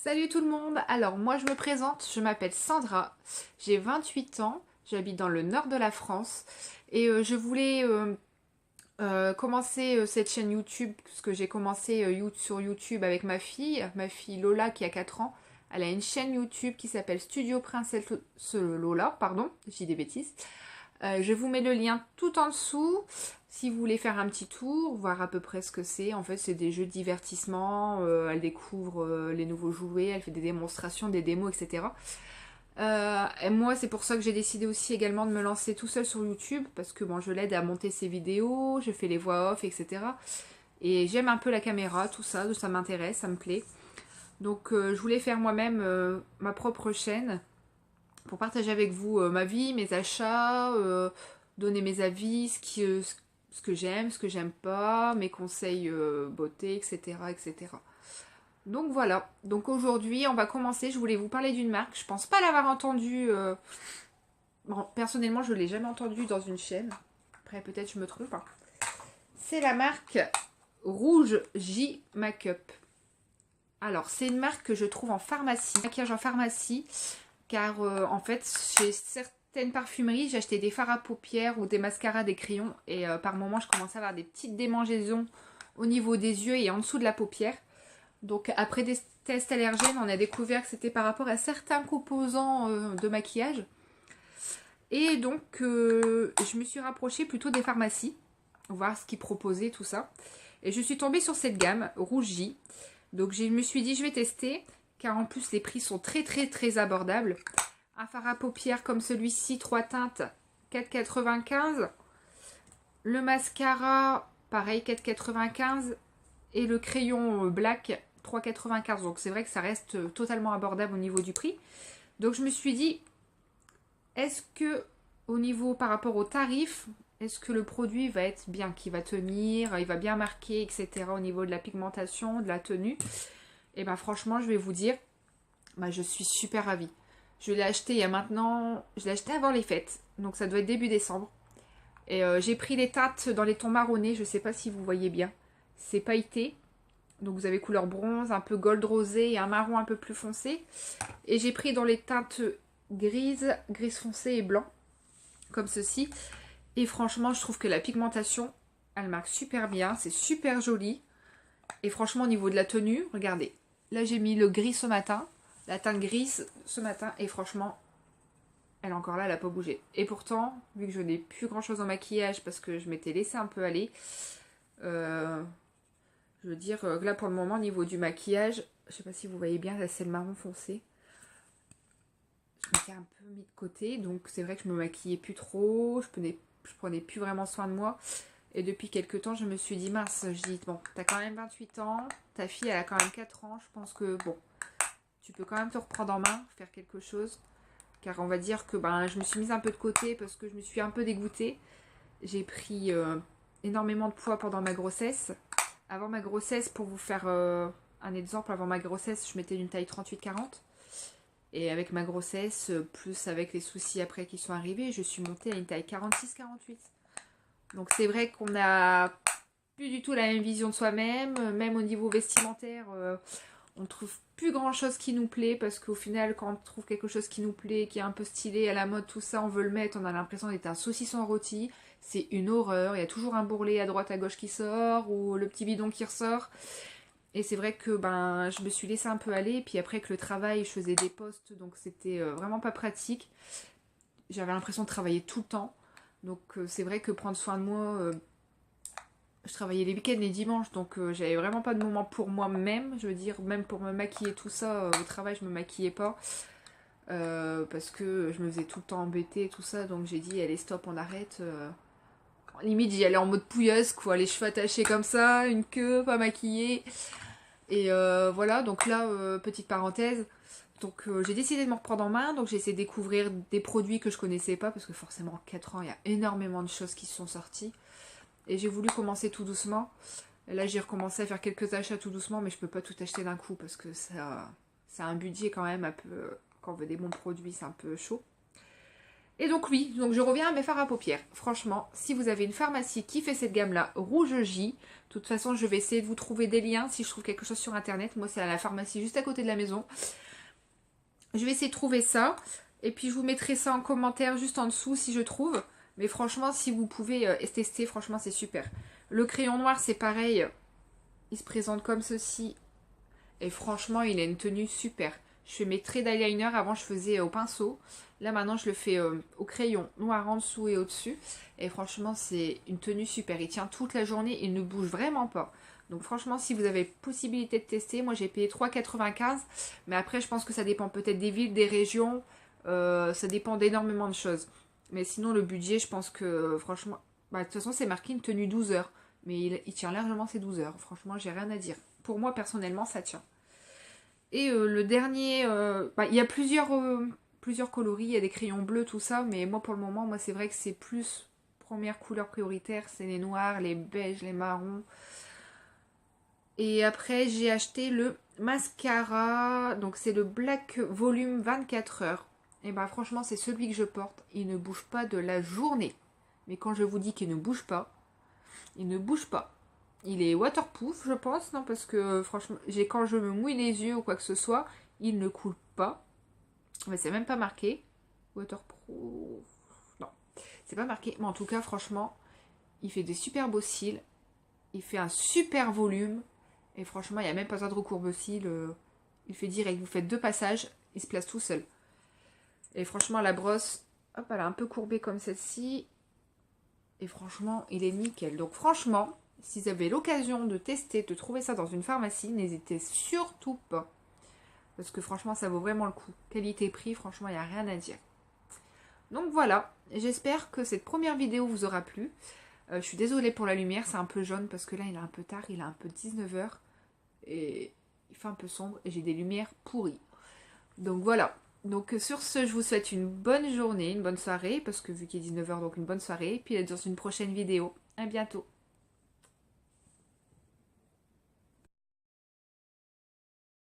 Salut tout le monde. Alors moi je me présente, je m'appelle Sandra, j'ai 28 ans, j'habite dans le nord de la France et je voulais commencer cette chaîne YouTube parce que j'ai commencé sur YouTube avec ma fille Lola qui a 4 ans. Elle a une chaîne YouTube qui s'appelle Studio Princesse Lola, pardon, je dis des bêtises. Je vous mets le lien tout en dessous si vous voulez faire un petit tour, voir à peu près ce que c'est. En fait, c'est des jeux de divertissement. Elle découvre les nouveaux jouets, elle fait des démonstrations, des démos, etc. Et moi, c'est pour ça que j'ai décidé aussi également de me lancer tout seul sur YouTube parce que bon, je l'aide à monter ses vidéos, je fais les voix off, etc. Et j'aime un peu la caméra, tout ça, ça m'intéresse, ça me plaît. Donc, je voulais faire moi-même ma propre chaîne pour partager avec vous ma vie, mes achats, donner mes avis, ce que j'aime, ce que j'aime pas, mes conseils beauté, etc., etc. Donc voilà, donc aujourd'hui on va commencer, je voulais vous parler d'une marque, je pense pas l'avoir entendue, bon, personnellement je l'ai jamais entendue dans une chaîne, après peut-être je me trompe, hein. C'est la marque Rouge J Makeup. Alors c'est une marque que je trouve en pharmacie, maquillage en pharmacie, car en fait chez certaines parfumeries j'ai acheté des fards à paupières ou des mascaras, des crayons et par moment je commençais à avoir des petites démangeaisons au niveau des yeux et en dessous de la paupière. Donc après des tests allergènes on a découvert que c'était par rapport à certains composants de maquillage et donc je me suis rapprochée plutôt des pharmacies, voir ce qu'ils proposaient, tout ça, et je suis tombée sur cette gamme Rouge J. Donc je me suis dit je vais tester, car en plus les prix sont très abordables. Un fard à paupières comme celui-ci, 3 teintes, 4,95. Le mascara, pareil, 4,95. Et le crayon black, 3,95. Donc c'est vrai que ça reste totalement abordable au niveau du prix. Donc je me suis dit, est-ce que au niveau par rapport au tarif, est-ce que le produit va être bien, qu'il va tenir, il va bien marquer, etc. au niveau de la pigmentation, de la tenue. Et ben franchement, je vais vous dire, bah, je suis super ravie. Je l'ai acheté il y a maintenant, je l'ai acheté avant les fêtes, donc ça doit être début décembre. Et j'ai pris les teintes dans les tons marronnés, je sais pas si vous voyez bien. C'est pailleté, donc vous avez couleur bronze, un peu gold rosé et un marron un peu plus foncé. Et j'ai pris dans les teintes grises, gris foncé et blanc, comme ceci. Et franchement, je trouve que la pigmentation, elle marque super bien, c'est super joli. Et franchement, au niveau de la tenue, regardez. Là, j'ai mis le gris ce matin, la teinte grise ce matin, et franchement, elle est encore là, elle n'a pas bougé. Et pourtant, vu que je n'ai plus grand chose en maquillage parce que je m'étais laissé un peu aller, euh, je veux dire, là pour le moment, au niveau du maquillage, je sais pas si vous voyez bien, là c'est le marron foncé. Je m'étais un peu mis de côté, donc c'est vrai que je me maquillais plus trop, je prenais plus vraiment soin de moi. Et depuis quelques temps, je me suis dit, mince, je dis, bon, t'as quand même 28 ans, ta fille, elle a quand même 4 ans, je pense que, bon, tu peux quand même te reprendre en main, faire quelque chose. Car on va dire que ben, je me suis mise un peu de côté parce que je me suis un peu dégoûtée. J'ai pris énormément de poids pendant ma grossesse. Avant ma grossesse, pour vous faire un exemple, avant ma grossesse, je mettais une taille 38-40. Et avec ma grossesse, plus avec les soucis après qui sont arrivés, je suis montée à une taille 46-48. Donc c'est vrai qu'on a plus du tout la même vision de soi-même, même au niveau vestimentaire, on trouve plus grand chose qui nous plaît parce qu'au final, quand on trouve quelque chose qui nous plaît, qui est un peu stylé, à la mode, tout ça, on veut le mettre, on a l'impression d'être un saucisson rôti. C'est une horreur. Il y a toujours un bourrelet à droite à gauche qui sort ou le petit bidon qui ressort. Et c'est vrai que ben je me suis laissée un peu aller. Puis après que le travail, je faisais des postes, donc c'était vraiment pas pratique. J'avais l'impression de travailler tout le temps. Donc c'est vrai que prendre soin de moi, je travaillais les week-ends, les dimanches, donc j'avais vraiment pas de moment pour moi-même. Je veux dire, même pour me maquiller, tout ça, au travail, je me maquillais pas. Parce que je me faisais tout le temps embêter et tout ça. Donc j'ai dit, allez, stop, on arrête. Limite, j'y allais en mode pouilleuse, quoi. Les cheveux attachés comme ça, une queue, pas maquillée. Et voilà, donc là, petite parenthèse. Donc j'ai décidé de me reprendre en main. Donc j'ai essayé de découvrir des produits que je connaissais pas. Parce que forcément, en 4 ans, il y a énormément de choses qui se sont sorties. Et j'ai voulu commencer tout doucement. Et là, j'ai recommencé à faire quelques achats tout doucement, mais je peux pas tout acheter d'un coup parce que ça a un budget quand même un peu. Quand on veut des bons produits, c'est un peu chaud. Et donc oui, donc je reviens à mes fards à paupières. Franchement, si vous avez une pharmacie qui fait cette gamme-là, Rouge J, de toute façon, je vais essayer de vous trouver des liens si je trouve quelque chose sur internet. Moi, c'est à la pharmacie juste à côté de la maison. Je vais essayer de trouver ça. Et puis, je vous mettrai ça en commentaire juste en dessous si je trouve. Mais franchement, si vous pouvez tester, franchement, c'est super. Le crayon noir, c'est pareil. Il se présente comme ceci. Et franchement, il a une tenue super. Je fais mes traits d'eyeliner. Avant, je faisais au pinceau. Là, maintenant, je le fais au crayon noir en dessous et au-dessus. Et franchement, c'est une tenue super. Il tient toute la journée. Il ne bouge vraiment pas. Donc franchement, si vous avez possibilité de tester, moi j'ai payé 3,95. Mais après, je pense que ça dépend peut-être des villes, des régions. Ça dépend d'énormément de choses. Mais sinon, le budget, je pense que franchement... Bah, de toute façon, c'est marqué une tenue 12 heures. Mais il tient largement ses 12 heures. Franchement, j'ai rien à dire. Pour moi, personnellement, ça tient. Et le dernier... il y a plusieurs coloris. Il y a des crayons bleus, tout ça. Mais moi, pour le moment, moi c'est vrai que c'est plus... Première couleur prioritaire, c'est les noirs, les beiges, les marrons. Et après, j'ai acheté le mascara. Donc, c'est le Black Volume 24 heures. Et bah, franchement, c'est celui que je porte. Il ne bouge pas de la journée. Mais quand je vous dis qu'il ne bouge pas, il ne bouge pas. Il est waterproof, je pense, non? Parce que, franchement, quand je me mouille les yeux ou quoi que ce soit, il ne coule pas. Mais c'est même pas marqué. Waterproof. Non, c'est pas marqué. Mais en tout cas, franchement, il fait des super beaux cils. Il fait un super volume. Et franchement, il n'y a même pas besoin de recourbe-cils. Il fait direct. Vous faites 2 passages, il se place tout seul. Et franchement, la brosse, hop, elle a un peu courbé comme celle-ci. Et franchement, il est nickel. Donc franchement, si vous avez l'occasion de tester, de trouver ça dans une pharmacie, n'hésitez surtout pas. Parce que franchement, ça vaut vraiment le coup. Qualité-prix, franchement, il n'y a rien à dire. Donc voilà, j'espère que cette première vidéo vous aura plu. Je suis désolée pour la lumière, c'est un peu jaune parce que là, il est un peu tard, il est un peu 19 h. Et il fait un peu sombre et j'ai des lumières pourries. Donc voilà. Donc sur ce, je vous souhaite une bonne journée, une bonne soirée, parce que vu qu'il est 19 h, donc une bonne soirée. Et puis dans une prochaine vidéo. À bientôt.